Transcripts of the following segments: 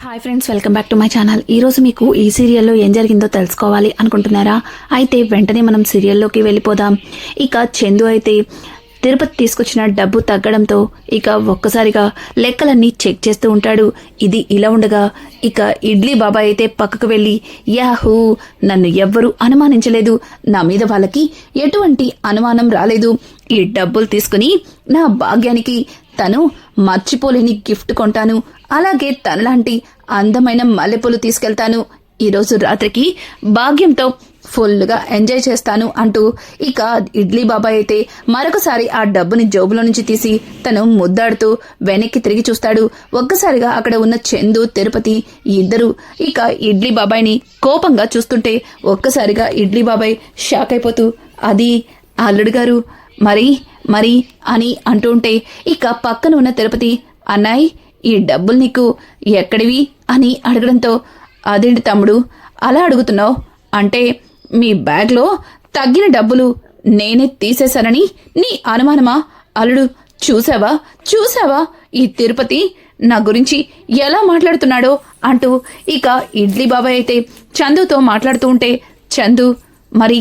Hi friends, welcome back to my channel. ఈ రోజు మీకు ఈ సీరియల్లో ఏం జరిగిందో తెలుసుకోవాలి అనుకుంటున్నారా? అయితే వెంటనే మనం సీరియల్లోకి వెళ్ళిపోదాం. ఇక చందు అయితే తిరుపతి తీసుకొచ్చిన డబ్బు తగ్గడంతో ఇక ఒక్కసారిగా లెక్కలన్నీ చెక్ చేస్తూ ఉంటాడు. ఇది ఇలా ఉండగా ఇక ఇడ్లీ బాబాయ్ అయితే పక్కకు వెళ్ళి, యాహూ, నన్ను ఎవ్వరూ అనుమానించలేదు, నా మీద వాళ్ళకి ఎటువంటి అనుమానం రాలేదు, ఈ డబ్బులు తీసుకుని నా భాగ్యానికి తను మర్చిపోలేని గిఫ్ట్ కొంటాను, అలాగే తనలాంటి అందమైన మల్లెపూలు తీసుకెళ్తాను, ఈరోజు రాత్రికి భాగ్యంతో ఫుల్గా ఎంజాయ్ చేస్తాను అంటూ ఇక ఇడ్లీ బాబాయ్ అయితే మరొకసారి ఆ డబ్బుని జోబులో నుంచి తీసి తను ముద్దాడుతూ వెనక్కి తిరిగి చూస్తాడు. ఒక్కసారిగా అక్కడ ఉన్న చందు, తిరుపతి ఇద్దరు ఇక ఇడ్లీ బాబాయ్ని కోపంగా చూస్తుంటే ఒక్కసారిగా ఇడ్లీ బాబాయ్ షాక్ అయిపోతూ, అది అల్లుడు గారు మరి అని అంటుంటే ఇక పక్కన ఉన్న తిరుపతి, అన్నాయ్, ఈ డబ్బులు నీకు ఎక్కడివి అని అడగడంతో, అదేంటి తమ్ముడు అలా అడుగుతున్నావు, అంటే మీ బ్యాగ్లో తగ్గిన డబ్బులు నేనే తీసేశానని నీ అనుమానమా? అల్లుడు, చూసావా ఈ తిరుపతి నా గురించి ఎలా మాట్లాడుతున్నాడో అంటూ ఇక ఇడ్లీ బాబాయ్ అయితే చందుతో మాట్లాడుతూ ఉంటే, చందు మరి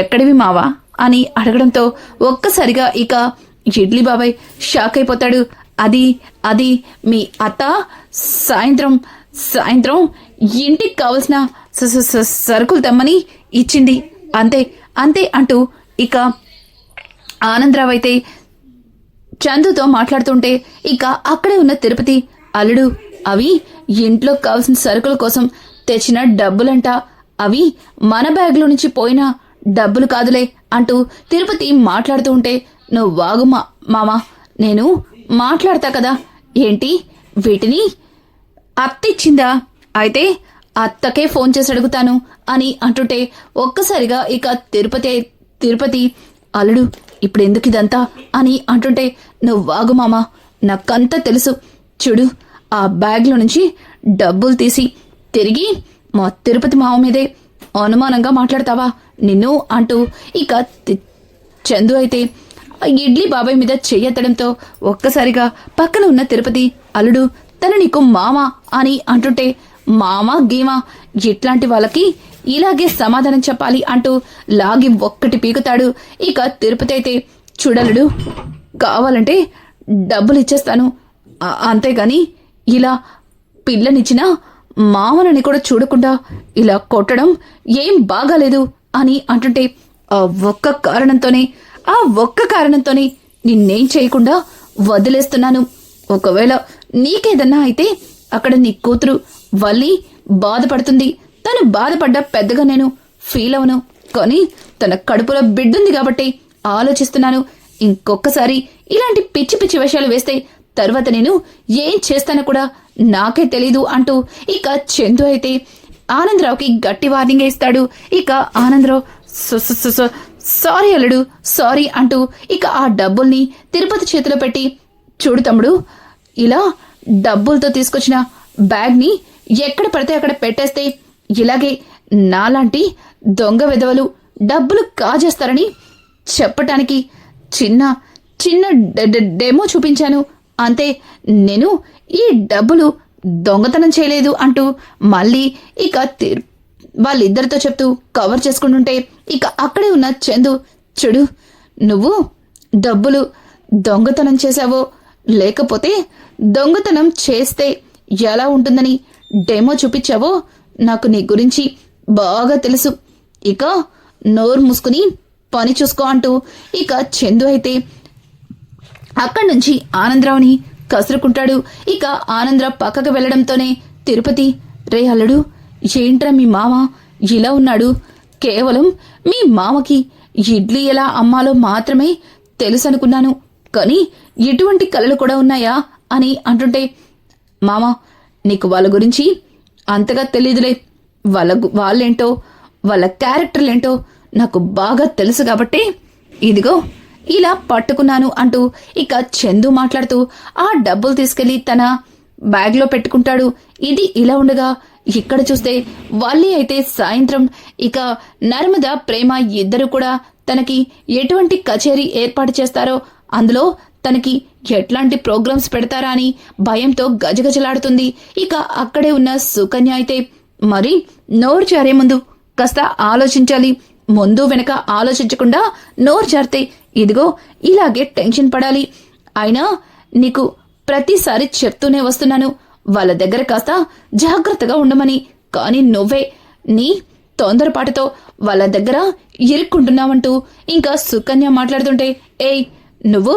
ఎక్కడివి మావా అని అడగడంతో ఒక్కసారిగా ఇక ఇడ్లీ బాబాయ్ షాక్ అయిపోతాడు. అది మీ అత్త సాయంత్రం ఇంటికి కావలసిన సరుకులు తెమ్మని ఇచ్చింది, అంతే అంటూ ఇక ఆనందరావు అయితే చందుతో మాట్లాడుతుంటే ఇక అక్కడే ఉన్న తిరుపతి, అల్లుడు, అవి ఇంట్లో కావలసిన సరుకుల కోసం తెచ్చిన డబ్బులంట, అవి మన బ్యాగ్లో నుంచి పోయిన డబ్బులు కాదులే అంటూ తిరుపతి మాట్లాడుతూ ఉంటే, నువ్వు వాగు మామా, నేను మాట్లాడతా కదా, ఏంటి వీటిని అత్త ఇచ్చిందా? అయితే అత్తకే ఫోన్ చేసి అడుగుతాను అని అంటుంటే ఒక్కసారిగా ఇక తిరుపతి, అల్లుడు, ఇప్పుడు ఎందుకు ఇదంతా అని అంటుంటే, నువ్వు వాగు మామా, నాకంతా తెలుసు, చూడు ఆ బ్యాగ్లో నుంచి డబ్బులు తీసి తిరిగి మా తిరుపతి మామ మీదే అనుమానంగా మాట్లాడతావా నిన్ను అంటూ ఇక చందు అయితే ఇడ్లీ బాబాయ్ మీద చెయ్యెత్తడంతో ఒక్కసారిగా పక్కన ఉన్న తిరుపతి, అల్లుడు, తను నీకు మామ అని అంటుంటే, మామ గీమా ఇట్లాంటి వాళ్ళకి ఇలాగే సమాధానం చెప్పాలి అంటూ లాగి ఒక్కటి పీకుతాడు. ఇక తిరుపతి అయితే, చూడలుడు, కావాలంటే డబ్బులు ఇచ్చేస్తాను, అంతేగాని ఇలా పిల్లనిచ్చిన మామనని కూడా చూడకుండా ఇలా కొట్టడం ఏం బాగాలేదు అని అంటుంటే, ఆ ఒక్క కారణంతోనే నిన్నేం చేయకుండా వదిలేస్తున్నాను. ఒకవేళ నీకేదన్నా అయితే అక్కడ నీ కూతురు వల్లి బాధపడుతుంది, తను బాధపడ్డా పెద్దగా నేను ఫీల్ అవను, కానీ తన కడుపులో బిడ్డుంది కాబట్టి ఆలోచిస్తున్నాను. ఇంకొకసారి ఇలాంటి పిచ్చి విషయాలు వేస్తే తర్వాత నేను ఏం చేస్తానో కూడా నాకే తెలీదు అంటూ ఇక చందు అయితే ఆనందరావుకి గట్టి వార్నింగ్ ఇస్తాడు. ఇక ఆనందరావు, సారీ అల్లుడు, సారీ అంటూ ఇక ఆ డబ్బుల్ని తిరుపతి చేతిలో పెట్టి, చూడు తమ్ముడు, ఇలా డబ్బులతో తీసుకొచ్చిన బ్యాగ్ని ఎక్కడ పడితే అక్కడ పెట్టేస్తే ఇలాగే నాలాంటి దొంగ విధవలు డబ్బులు కాజేస్తారని చెప్పటానికి చిన్న డెమో చూపించాను, అంతే, నేను ఈ డబ్బులు దొంగతనం చేయలేదు అంటూ మళ్ళీ ఇక వాళ్ళిద్దరితో చెప్తూ కవర్ చేసుకుంటుంటే ఇక అక్కడే ఉన్న చందు, చూడు, నువ్వు డబ్బులు దొంగతనం చేశావో లేకపోతే దొంగతనం చేస్తే ఎలా ఉంటుందని డెమో చూపించావో నాకు నీ గురించి బాగా తెలుసు, ఇక నోరు మూసుకుని పని చూసుకో అంటూ ఇక చందు అయితే అక్కడి నుంచి ఆనందరావుని కసురుకుంటాడు. ఇక ఆనందరావు పక్కకు వెళ్లడంతోనే తిరుపతి, రే అల్లుడు, ఏంట్రా మీ మామ ఇలా ఉన్నాడు, కేవలం మీ మామకి ఇడ్లీ ఎలా అమ్మాలో మాత్రమే తెలుసు అనుకున్నాను, కానీ ఇటువంటి కళలు కూడా ఉన్నాయా అని అంటుంటే, మామ, నీకు వాళ్ళ గురించి అంతగా తెలీదులే, వాళ్ళేంటో వాళ్ళ క్యారెక్టర్లేంటో నాకు బాగా తెలుసు కాబట్టి ఇదిగో ఇలా పట్టుకున్నాను అంటూ ఇక చందు మాట్లాడుతూ ఆ డబ్బులు తీసుకెళ్లి తన బ్యాగ్లో పెట్టుకుంటాడు. ఇది ఇలా ఉండగా ఇక్కడ చూస్తే వల్లి అయితే సాయంత్రం ఇక నర్మద, ప్రేమ ఇద్దరు కూడా తనకి ఎటువంటి కచేరీ ఏర్పాటు చేస్తారో అందులో తనకి ఎట్లాంటి ప్రోగ్రామ్స్ పెడతారా అని భయంతో గజగజలాడుతుంది. ఇక అక్కడే ఉన్న సుకన్య అయితే మరి నోరు జారే ముందు కాస్త ఆలోచించాలి. ముందు వెనక ఆలోచించకుండా నోరు జారితే ఇదిగో ఇలాగే టెన్షన్ పడాలి. అయినా నీకు ప్రతిసారి చెప్తూనే వస్తున్నాను వాళ్ళ దగ్గర కాస్త జాగ్రత్తగా ఉండమని. కానీ నువ్వే నీ తొందరపాటుతో వాళ్ళ దగ్గర ఇరుక్కుంటున్నావంటూ ఇంకా సుకన్య మాట్లాడుతుంటే, ఏయ్ నువ్వు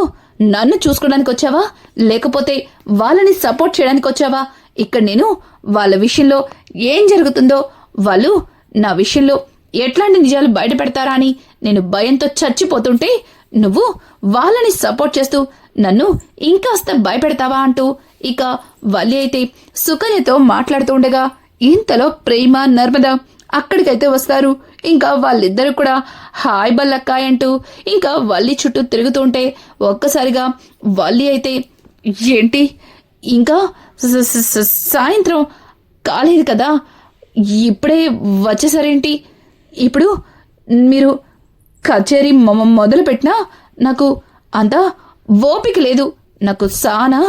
నన్ను చూసుకోవడానికి వచ్చావా లేకపోతే వాళ్ళని సపోర్ట్ చేయడానికి వచ్చావా? ఇక్కడ నేను వాళ్ళ విషయంలో ఏం జరుగుతుందో, వాళ్ళు నా విషయంలో ఎట్లాంటి నిజాలు బయట పెడతారా అని నేను భయంతో చచ్చిపోతుంటే నువ్వు వాళ్ళని సపోర్ట్ చేస్తూ నన్ను ఇంకాస్త భయపెడతావా అంటూ ఇక వల్లి అయితే సుకన్యతో మాట్లాడుతూ ఉండగా ఇంతలో ప్రేమ నర్మద అక్కడికైతే వస్తారు. ఇంకా వాళ్ళిద్దరు కూడా హాయ్ బల్లక్కాయ్ అంటూ ఇంకా వల్లి చుట్టూ తిరుగుతుంటే ఒక్కసారిగా వల్లి అయితే ఏంటి ఇంకా సాయంత్రం కాలేదు కదా, ఇప్పుడే వచ్చేసరేంటి? ఇప్పుడు మీరు కచేరీ మొదలు పెట్టినా నాకు అంత ఓపిక లేదు, నాకు సానా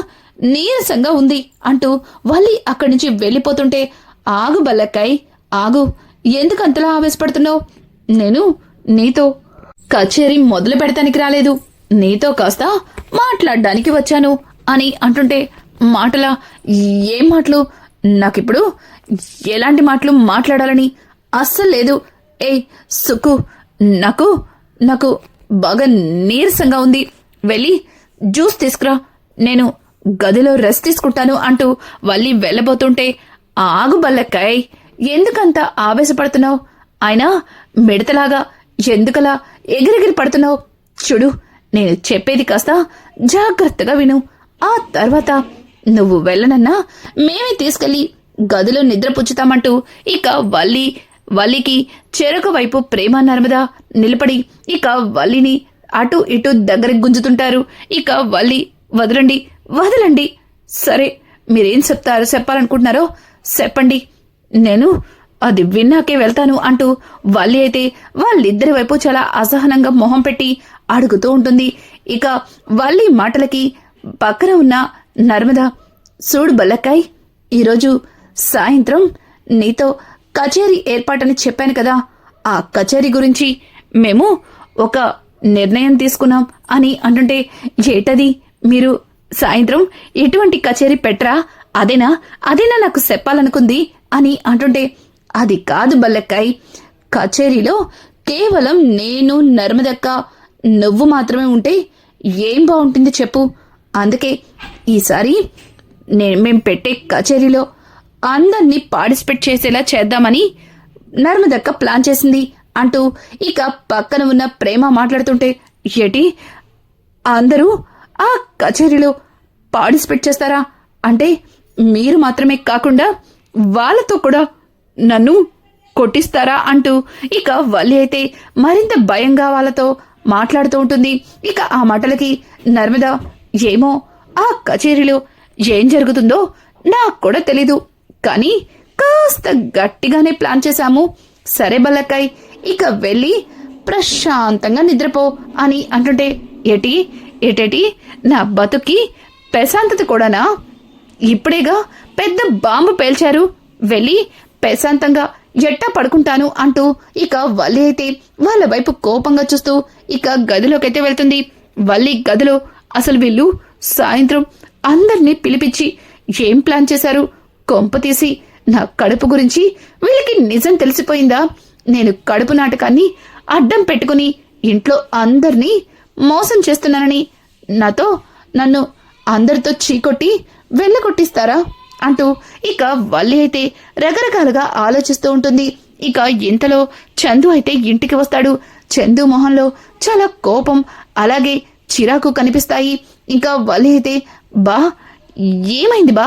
నీరసంగా ఉంది అంటూ వల్లి అక్కడి నుంచి వెళ్ళిపోతుంటే, ఆగు బల్లక్కాయ్ ఆగు, ఎందుకంతలా ఆవేశపడుతున్నావు? నేను నీతో కచేరీ మొదలు పెడతానికి రాలేదు, నీతో కాస్త మాట్లాడడానికి వచ్చాను అని అంటుంటే, మాటలా? ఏం మాటలు? నాకిప్పుడు ఎలాంటి మాటలు మాట్లాడాలని అస్సలు లేదు. ఏయ్ సుక్కు, నాకు నాకు బాగా నీరసంగా ఉంది, వెళ్ళి జ్యూస్ తీసుకురా, నేను గదిలో రెస్ట్ తీసుకుంటాను అంటూ వల్లి వెళ్ళబోతుంటే, ఆగు బల్లక్కాయ్ ఎందుకంత ఆవేశపడుతున్నావు? అయినా మిడతలాగా ఎందుకలా ఎగిరెగిరి పడుతున్నావు? చూడు, నేను చెప్పేది కాస్త జాగ్రత్తగా విను. ఆ తర్వాత నువ్వు వెళ్ళనన్నా మేమే తీసుకెళ్లి గదిలో నిద్రపుచ్చుతామంటూ ఇక వల్లికి చెరొక వైపు ప్రేమ నర్మద నిలబడి ఇక వల్లిని అటు ఇటు దగ్గరికి గుంజుతుంటారు. ఇక వల్లి వదలండి వదలండి, సరే మీరేం చెప్పాలనుకుంటున్నారో చెప్పండి, నేను అది విన్నాకే వెళ్తాను అంటూ వల్లి అయితే వాళ్ళిద్దరి వైపు చాలా అసహనంగా మొహం పెట్టి అడుగుతూ ఉంటుంది. ఇక వల్లి మాటలకి పక్కన ఉన్న నర్మద, చూడు బల్లక్కాయ్, ఈరోజు సాయంత్రం నీతో కచేరీ ఏర్పాటని చెప్పాను కదా, ఆ కచేరీ గురించి మేము ఒక నిర్ణయం తీసుకున్నాం అని అంటుంటే, ఏటది? మీరు సాయంత్రం ఎటువంటి కచేరీ పెట్టరా? అదేనా నాకు చెప్పాలనుకుంది అని అంటుంటే, అది కాదు బల్లక్కాయ్, కచేరీలో కేవలం నేను నర్మదక్క నువ్వు మాత్రమే ఉంటే ఏం బాగుంటుంది చెప్పు. అందుకే ఈసారి మేం పెట్టే కచేరీలో అందర్నీ పార్టిసిపేట్ చేసేలా చేద్దామని నర్మదక్క ప్లాన్ చేసింది అంటూ ఇక పక్కన ఉన్న ప్రేమ మాట్లాడుతుంటే, ఏటి అందరూ ఆ కచేరీలో పార్టిసిపేట్ చేస్తారా? అంటే మీరు మాత్రమే కాకుండా వాళ్ళతో కూడా నన్ను కొట్టిస్తారా అంటూ ఇక వల్లి అయితే మరింత భయంగా వాళ్ళతో మాట్లాడుతూ ఉంటుంది. ఇక ఆ మాటలకి నర్మద, ఏమో ఆ కచేరీలో ఏం జరుగుతుందో నాకు కూడా తెలీదు, కానీ కాస్త గట్టిగానే ప్లాన్ చేశాము. సరే బల్లక్కాయ్, ఇక వెళ్ళి ప్రశాంతంగా నిద్రపో అని అంటుంటే, ఏటేటి నా బతుకి ప్రశాంతత కూడానా? ఇప్పుడేగా పెద్ద బాంబు పేల్చారు, వెళ్ళి ప్రశాంతంగా ఎట్టా పడుకుంటాను అంటూ ఇక వల్లి అయితే వాళ్ళ వైపు కోపంగా చూస్తూ ఇక గదిలోకైతే వెళ్తుంది. వల్లి గదిలో అసలు వీళ్ళు సాయంత్రం అందర్నీ పిలిపించి ఏం ప్లాన్ చేశారు? కొంప తీసి నా కడుపు గురించి వీళ్ళకి నిజం తెలిసిపోయిందా? నేను కడుపు నాటకాన్ని అడ్డం పెట్టుకుని ఇంట్లో అందర్నీ మోసం చేస్తున్నానని నన్ను అందరితో చీకొట్టి వెళ్ళగొట్టిస్తారా అంటూ ఇక వల్లి అయితే రకరకాలుగా ఆలోచిస్తూ ఉంటుంది. ఇక ఇంతలో చందు అయితే ఇంటికి వస్తాడు. చందు మొహంలో చాలా కోపం అలాగే చిరాకు కనిపిస్తాయి. ఇంకా వల్లి అయితే, బా ఏమైంది బా,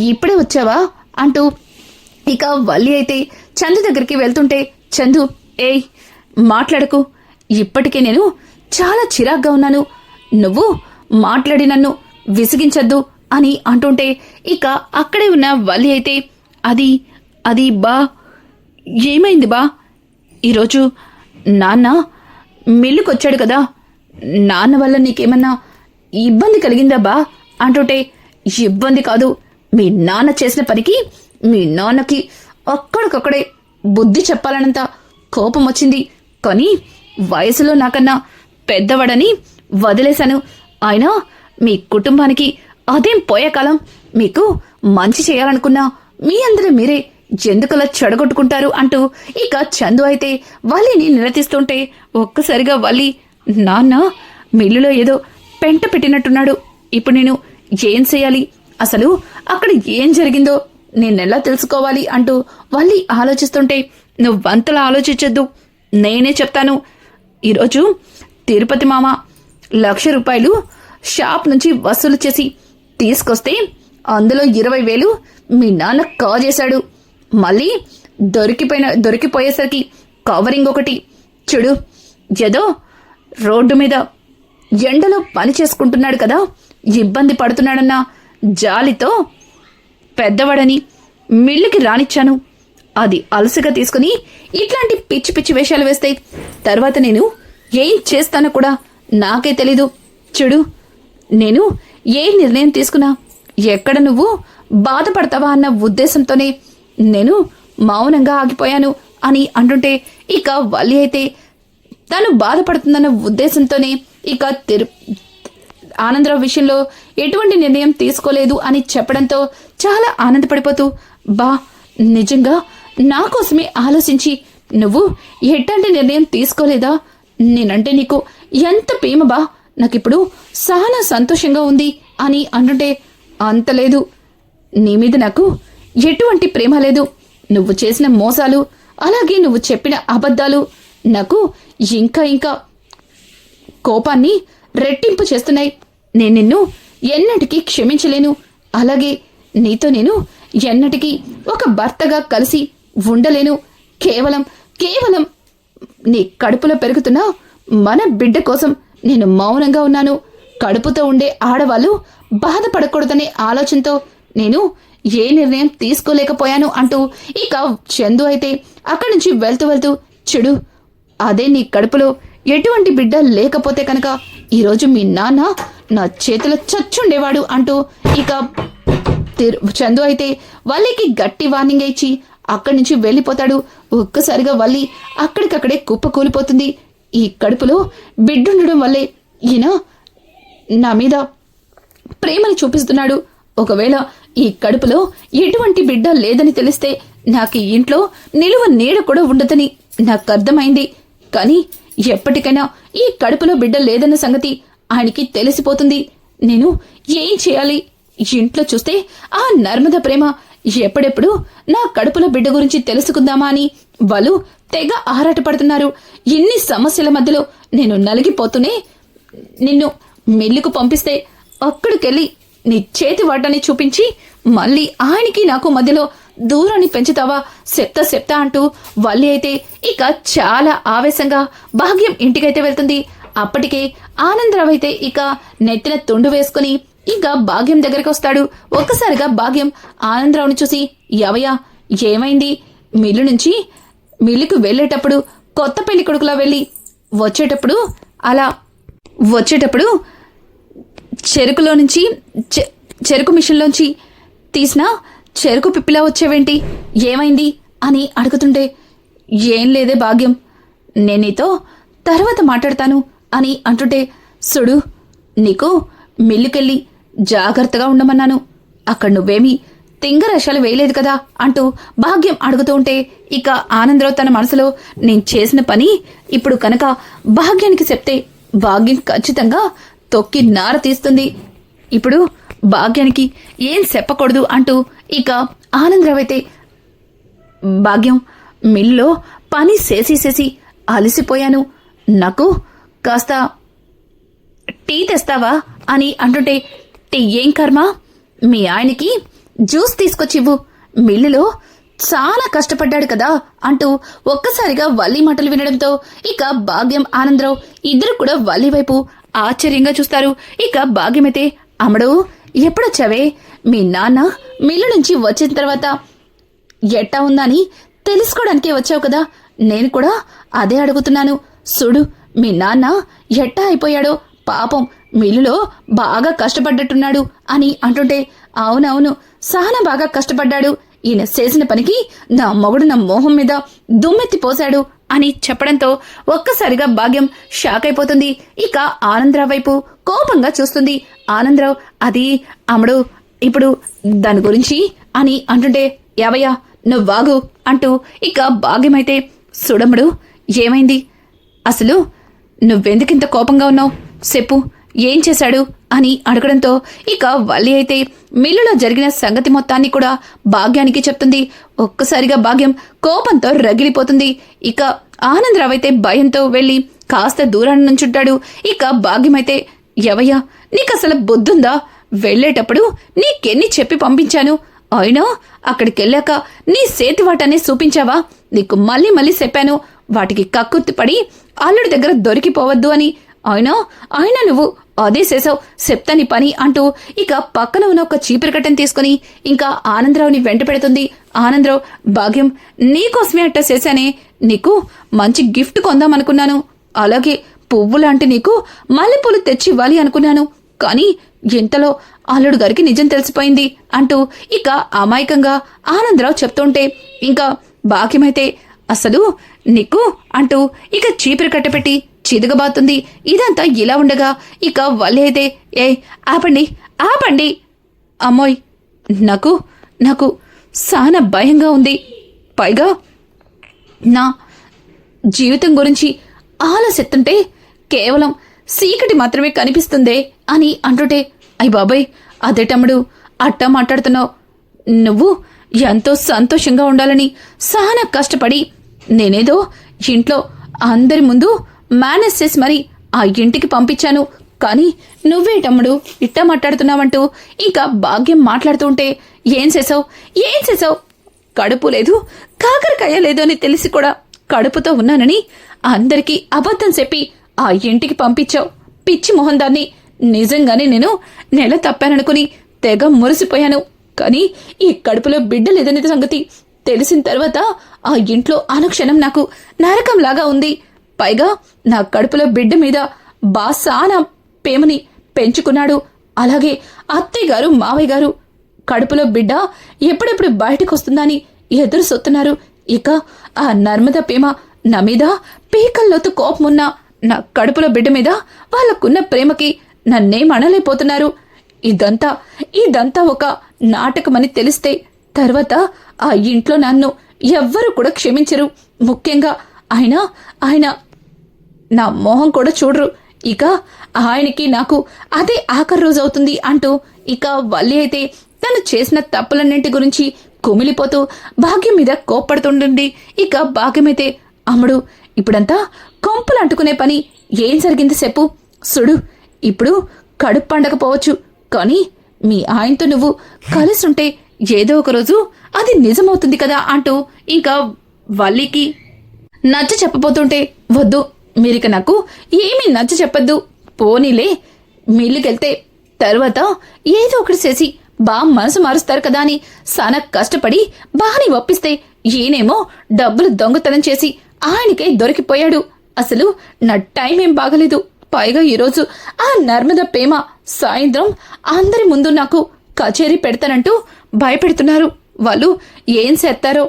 ఇప్పుడే వచ్చావా అంటూ ఇక వల్లి అయితే చందు దగ్గరికి వెళ్తుంటే, చందు ఏయ్ మాట్లాడకు, ఇప్పటికే నేను చాలా చిరాగ్గా ఉన్నాను, నువ్వు మాట్లాడి నన్ను విసిగించద్దు అని అంటుంటే ఇక అక్కడే ఉన్న వల్లి అయితే, అది బా ఏమైంది బా, ఈరోజు నాన్న మిల్లుకొచ్చాడు కదా, నాన్న వల్ల నీకేమన్నా ఇబ్బంది కలిగిందా బా అంటుంటే, ఇబ్బంది కాదు, మీ నాన్న చేసిన పనికి మీ నాన్నకి అక్కడికక్కడే బుద్ధి చెప్పాలనంత కోపం వచ్చింది. కానీ వయసులో నాకన్నా పెద్దవాడని వదిలేశాను. అయినా మీ కుటుంబానికి అదేం పోయే కాలం. మీకు మంచి చేయాలనుకున్నా మీ అందరూ మీరే ఎందుకలా చెడగొట్టుకుంటారు అంటూ ఇక చందు అయితే వల్లిని నిలదీస్తుంటే ఒక్కసారిగా వల్లి, నాన్న మిల్లులో ఏదో పెంట పెట్టినట్టున్నాడు. ఇప్పుడు నేను ఏం చేయాలి? అసలు అక్కడ ఏం జరిగిందో నేనెలా తెలుసుకోవాలి అంటూ వల్లి ఆలోచిస్తుంటే, నువ్వంతలా ఆలోచించొద్దు, నేనే చెప్తాను. ఈరోజు తిరుపతి మామ 1,00,000 రూపాయలు షాప్ నుంచి వసూలు చేసి తీసుకొస్తే అందులో 20,000 మీ నాన్న కాజేశాడు. మళ్ళీ దొరికిపోయేసరికి కవరింగ్ ఒకటి. చూడు, ఏదో రోడ్డు మీద ఎండలో పని చేసుకుంటున్నాడు కదా, ఇబ్బంది పడుతున్నాడన్న జాలితో పెద్దవాడని మిల్లుకి రానిచ్చాను. అది అలసిగా తీసుకుని ఇట్లాంటి పిచ్చి పిచ్చి వేషాలు వేస్తాయి. తర్వాత నేను ఏం చేస్తానో కూడా నాకే తెలీదు. చూడు, నేను ఏ నిర్ణయం తీసుకున్నా ఎక్కడ నువ్వు బాధపడతావా అన్న ఉద్దేశంతోనే నేను మౌనంగా ఆగిపోయాను అని అంటుంటే, ఇక వల్లి అయితే తను బాధపడుతుందన్న ఉద్దేశంతోనే ఇక ఆనందరావు విషయంలో ఎటువంటి నిర్ణయం తీసుకోలేదు అని చెప్పడంతో చాలా ఆనందపడిపోతూ, బా నిజంగా నా కోసమే ఆలోచించి నువ్వు ఎట్లాంటి నిర్ణయం తీసుకోలేదా? నేనంటే నీకు ఎంత ప్రేమ బా, నాకిప్పుడు చాలా సంతోషంగా ఉంది అని అంటుంటే, అంత లేదు, నీ మీద నాకు ఎటువంటి ప్రేమ లేదు. నువ్వు చేసిన మోసాలు, అలాగే నువ్వు చెప్పిన అబద్ధాలు నాకు ఇంకా ఇంకా కోపాన్ని రెట్టింపు చేస్తున్నాయి. నేను నిన్ను ఎన్నటికీ క్షమించలేను. అలాగే నీతో నేను ఎన్నటికీ ఒక భర్తగా కలిసి ఉండలేను. కేవలం నీ కడుపులో పెరుగుతున్న మన బిడ్డ కోసం నేను మౌనంగా ఉన్నాను. కడుపుతో ఉండే ఆడవాళ్ళు బాధపడకూడదనే ఆలోచనతో నేను ఏ నిర్ణయం తీసుకోలేకపోయాను అంటూ ఇక చందు అయితే అక్కడి నుంచి వెళ్తూ, చూడు, అదే నీ కడుపులో ఎటువంటి బిడ్డ లేకపోతే కనుక ఈరోజు మీ నాన్న నా చేతిలో చచ్చుండేవాడు అంటూ ఇక చందు అయితే వల్లికి గట్టి వార్నింగ్ ఇచ్చి అక్కడి నుంచి వెళ్ళిపోతాడు. ఒక్కసారిగా వల్లి అక్కడికక్కడే కుప్ప కూలిపోతుంది. ఈ కడుపులో బిడ్డుండడం వల్లే ఈయన నా మీద ప్రేమని చూపిస్తున్నాడు. ఒకవేళ ఈ కడుపులో ఎటువంటి బిడ్డ లేదని తెలిస్తే నాకు ఈ ఇంట్లో నిలువ నీడ కూడా ఉండదని నాకు అర్థమైంది. కానీ ఎప్పటికైనా ఈ కడుపులో బిడ్డ లేదన్న సంగతి ఆయనకి తెలిసిపోతుంది. నేను ఏం చేయాలి? ఇంట్లో చూస్తే ఆ నర్మద ప్రేమ ఎప్పుడెప్పుడు నా కడుపులో బిడ్డ గురించి తెలుసుకుందామా అని వాళ్ళు తెగ ఆరాటపడుతున్నారు. ఇన్ని సమస్యల మధ్యలో నేను నలిగిపోతూనే నిన్ను మిల్లుకు పంపిస్తే అక్కడికెళ్ళి నీ చేతి వాటాన్ని చూపించి మళ్ళీ ఆయనకి నాకు మధ్యలో దూరాన్ని పెంచుతావా? చెప్తా అంటూ వల్లి అయితే ఇక చాలా ఆవేశంగా భాగ్యం ఇంటికైతే వెళ్తుంది. అప్పటికే ఆనందరావు అయితే ఇక నెత్తిన తుండు వేసుకుని ఇక భాగ్యం దగ్గరికి వస్తాడు. ఒక్కసారిగా భాగ్యం ఆనందరావుని చూసి, యవయ్య ఏమైంది? మిల్లు నుంచి మిల్లుకు వెళ్ళేటప్పుడు కొత్త పెళ్లి కొడుకులా వెళ్ళి వచ్చేటప్పుడు చెరుకులో నుంచి చెరుకు మిషన్లోంచి తీసిన చెరుకు పిప్పిలా వచ్చేవేంటి? ఏమైంది అని అడుగుతుంటే, ఏం లేదే భాగ్యం, నేను నీతో తర్వాత మాట్లాడతాను అని అంటుంటే, సుడు, నీకు మిల్లుకెళ్ళి జాగ్రత్తగా ఉండమన్నాను, అక్కడ నువ్వేమీ తింగరశాలు వేయలేదు కదా అంటూ భాగ్యం అడుగుతూ ఉంటే ఇక ఆనందరావు తన మనసులో, నేను చేసిన పని ఇప్పుడు కనుక భాగ్యానికి చెప్తే భాగ్యం ఖచ్చితంగా తొక్కి నార తీస్తుంది. ఇప్పుడు భాగ్యానికి ఏం చెప్పకూడదు అంటూ ఇక ఆనందరావు అయితే, భాగ్యం మిల్లో పని చేసి అలసిపోయాను, నాకు కాస్త టీ తెస్తావా అని అంటుంటే, టీ ఏం కర్మ, మీ ఆయనకి జ్యూస్ తీసుకొచ్చివ్వు, మిల్లులో చాలా కష్టపడ్డాడు కదా అంటూ ఒక్కసారిగా వల్లి మాటలు వినడంతో ఇక భాగ్యం ఆనందరావు ఇద్దరు కూడా వల్లి వైపు ఆశ్చర్యంగా చూస్తారు. ఇక భాగ్యమైతే, అమ్మడు ఎప్పుడొచ్చావే? మీ నాన్న మిల్లు నుంచి వచ్చిన తర్వాత ఎట్టా ఉందని తెలుసుకోవడానికే వచ్చావు కదా, నేను కూడా అదే అడుగుతున్నాను. చూడు, మీ నాన్న ఎట్టా అయిపోయాడో, పాపం మిల్లులో బాగా కష్టపడ్డట్టున్నాడు అని అంటుంటే, అవునవును చాలా బాగా కష్టపడ్డాడు, ఈయన చేసిన పనికి నా మొగుడు నా మోహం మీద దుమ్మెత్తి పోశాడు అని చెప్పడంతో ఒక్కసారిగా భాగ్యం షాక్ అయిపోతుంది. ఇక ఆనందరావు వైపు కోపంగా చూస్తుంది. ఆనందరావు, అది అమ్ముడు ఇప్పుడు దాని గురించి అని అంటుంటే, యావయ్యా నువ్వు వాగు అంటూ ఇక భాగ్యమైతే, సుడముడు ఏమైంది, అసలు నువ్వెందుకింత కోపంగా ఉన్నావు, చెప్పు ఏం చేశాడు అని అడగడంతో ఇక వల్లి అయితే మిల్లులో జరిగిన సంగతి మొత్తాన్ని కూడా భాగ్యానికి చెప్తుంది. ఒక్కసారిగా భాగ్యం కోపంతో రగిలిపోతుంది. ఇక ఆనందరావు అయితే భయంతో వెళ్లి కాస్త దూరాన్ని నుంచుంటాడు. ఇక భాగ్యమైతే, ఎవయ్యా నీకసలు బుద్ధుందా, వెళ్లేటప్పుడు నీకెన్ని చెప్పి పంపించాను, అయినా అక్కడికెళ్ళాక నీ సేతివాటనే చూపించావా, నీకు మళ్ళీ మళ్ళీ చెప్పాను వాటికి కక్కుర్తి పడి అల్లుడి దగ్గర దొరికిపోవద్దు అని, అయినా నువ్వు అదే చేసావు, చెప్తాని పని అంటూ ఇక పక్కన ఉన్న ఒక చీపురు కట్టని తీసుకుని ఇంకా ఆనందరావుని వెంట పెడుతుంది. ఆనందరావు, భాగ్యం నీకోసమే అట్ట చేశానే, నీకు మంచి గిఫ్ట్ కొందామనుకున్నాను, అలాగే పువ్వు లాంటి నీకు మల్లెపూలు తెచ్చి ఇవ్వాలి అనుకున్నాను, కానీ ఇంతలో అల్లుడు గారికి నిజం తెలిసిపోయింది అంటూ ఇక అమాయకంగా ఆనందరావు చెప్తుంటే ఇంకా భాగ్యమైతే, అసలు నీకు అంటూ ఇక చీపురు కట్టపెట్టి చిదుగబాతుంది. ఇదంతా ఇలా ఉండగా ఇక వల్లి అయితే, ఆపండి ఆపండి, అమ్మోయ్ నాకు చాలా భయంగా ఉంది, పైగా నా జీవితం గురించి ఆలోచిస్తుంటే కేవలం చీకటి మాత్రమే కనిపిస్తుందే అని అంటుంటే, అయ్ బాబాయ్ అదేటమ్ముడు అట్టా మాట్లాడుతున్నావు, నువ్వు ఎంతో సంతోషంగా ఉండాలని చాలా కష్టపడి నేనేదో ఇంట్లో అందరి ముందు మేనేజ్ చేసి మరి ఆ ఇంటికి పంపించాను, కానీ నువ్వేటమ్ముడు ఇట్టా మాట్లాడుతున్నావంటూ ఇంకా భాగ్యం మాట్లాడుతుంటే, ఏం చేసావు, కడుపు లేదు కాకరకాయ లేదు అని తెలిసి కూడా కడుపుతో ఉన్నానని అందరికీ అబద్ధం చెప్పి ఆ ఇంటికి పంపించావు, పిచ్చి మొహం దాన్ని, నిజంగానే నేను నెల తప్పాననుకుని తెగ మురిసిపోయాను, కానీ ఈ కడుపులో బిడ్డ లేదనే సంగతి తెలిసిన తర్వాత ఆ ఇంట్లో అనుక్షణం నాకు నరకంలాగా ఉంది, పైగా నా కడుపులో బిడ్డ మీద బాసానా ప్రేమని పెంచుకున్నాడు, అలాగే అత్తయ్య గారు మావయ్య గారు కడుపులో బిడ్డ ఎప్పుడెప్పుడు బయటకు వస్తుందని ఎదురు సొత్తున్నారు, ఇక ఆ నర్మద ప్రేమ నా మీద పీకల్లోతు కోపమున్న నా కడుపులో బిడ్డ మీద వాళ్ళకున్న ప్రేమకి నన్నేం అనలేకపోతున్నారు, ఇదంతా ఒక నాటకమని తెలిస్తే తర్వాత ఆ ఇంట్లో నన్ను ఎవ్వరూ కూడా క్షమించరు, ముఖ్యంగా ఆయన నా మోహం కూడా చూడరు, ఇక ఆయనకి నాకు అదే ఆఖరి రోజు అవుతుంది అంటూ ఇక వల్లి అయితే తను చేసిన తప్పులన్నింటి గురించి కుమిలిపోతూ భాగ్యం మీద కోప్పడుతుంటుంది. ఇక భాగ్యమైతే, అమ్ముడు ఇప్పుడంతా కొంపులు అంటుకునే పని ఏం జరిగింది చెప్పు, సుడు ఇప్పుడు కడుపు పండకపోవచ్చు, కానీ మీ ఆయనతో నువ్వు కలిసుంటే ఏదో ఒక రోజు అది నిజమవుతుంది కదా అంటూ ఇంకా వల్లికి నచ్చ చెప్పబోతుంటే, వద్దు మీరిక నాకు ఏమీ నచ్చ చెప్పద్దు, పోనీలే మిల్లుకెళ్తే తర్వాత ఏదో ఒకటి చేసి మనసు మారుస్తారు కదా అని చాలా కష్టపడి బాని ఒప్పిస్తే ఈయనేమో డబ్బులు దొంగతనం చేసి ఆయనకే దొరికిపోయాడు, అసలు నా టైం ఏం బాగలేదు, పైగా ఈరోజు ఆ నర్మద ప్రేమ సాయంత్రం అందరి ముందు నాకు కచేరీ పెడతానంటూ భయపెడుతున్నారు, వాళ్ళు ఏం చేస్తారో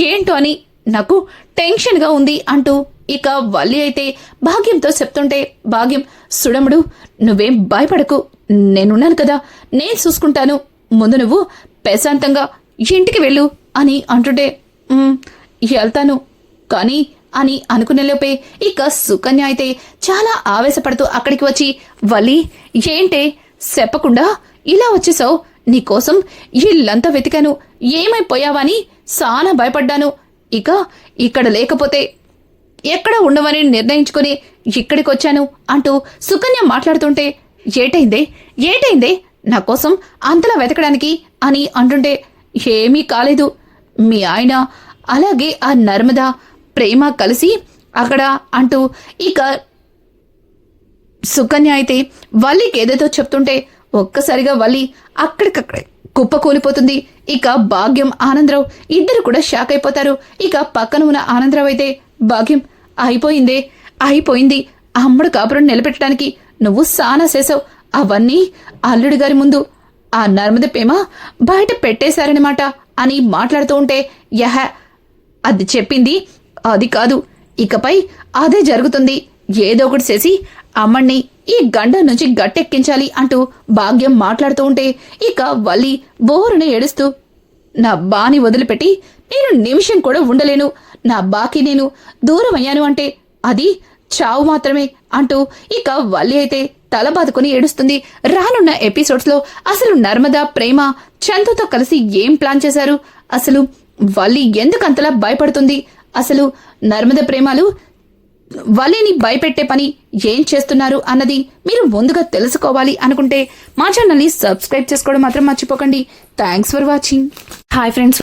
ఏంటో అని నాకు టెన్షన్గా ఉంది అంటూ ఇక వల్లి అయితే భాగ్యంతో చెప్తుంటే, భాగ్యం, సుడముడు నువ్వేం భయపడకు, నేనున్నాను కదా, నేను చూసుకుంటాను, ముందు నువ్వు ప్రశాంతంగా ఇంటికి వెళ్ళు అని అంటుంటే, వెళ్తాను కానీ అని అనుకునేలోపే ఇక సుకన్య అయితే చాలా ఆవేశపడుతూ అక్కడికి వచ్చి, వల్లి ఏంటే చెప్పకుండా ఇలా వచ్చేసావు, నీకోసం ఇల్లంతా వెతికాను, ఏమైపోయావని చాలా భయపడ్డాను, ఇక ఇక్కడ లేకపోతే ఎక్కడ ఉండవని నిర్ణయించుకుని ఇక్కడికి వచ్చాను అంటూ సుకన్య మాట్లాడుతుంటే, ఏటైందే నా కోసం అంతలా వెతకడానికి అని అంటుంటే, ఏమీ కాలేదు, మీ ఆయన అలాగే ఆ నర్మద ప్రేమ కలిసి అక్కడ అంటూ ఇక సుకన్య అయితే వల్లికి ఏదేదో చెప్తుంటే ఒక్కసారిగా వల్లి అక్కడికక్కడే కుప్పకూలిపోతుంది. ఇక భాగ్యం ఆనందరావు ఇద్దరు కూడా షాక్ అయిపోతారు. ఇక పక్కన ఉన్న ఆనందరావు అయితే, భాగ్యం అయిపోయింది, అమ్మడు కాపురం నిలబెట్టడానికి నువ్వు సానా చేసావు, అవన్నీ అల్లుడి గారి ముందు ఆ నర్మద ప్రేమ బయట పెట్టేశారనమాట అని మాట్లాడుతూ ఉంటే, యహ, అది చెప్పింది అది కాదు, ఇకపై అదే జరుగుతుంది, ఏదో ఒకటి చేసి అమ్మణ్ణి ఈ గండం నుంచి గట్టెక్కించాలి అంటూ భాగ్యం మాట్లాడుతూ ఉంటే, ఇక వల్లి బోరున ఏడుస్తూ, నా బాని వదిలిపెట్టి నేను నిమిషం కూడా ఉండలేను, నా బాకి నేను దూరం అయ్యాను అంటే అది చావు మాత్రమే అంటూ ఇక వల్లి అయితే తల బాదుకుని ఏడుస్తుంది. రానున్న ఎపిసోడ్స్ లో అసలు నర్మద ప్రేమ చందుతో కలిసి ఏం ప్లాన్ చేశారు, అసలు వల్లి ఎందుకంతలా భయపడుతుంది, అసలు నర్మద ప్రేమలు వల్లిని భయపెట్టే పని ఏం చేస్తున్నారు అన్నది మీరు ముందుగా తెలుసుకోవాలి అనుకుంటే మా ఛానల్ని సబ్స్క్రైబ్ చేసుకోవడం మాత్రం మర్చిపోకండి. Thanks for watching. Hi friends,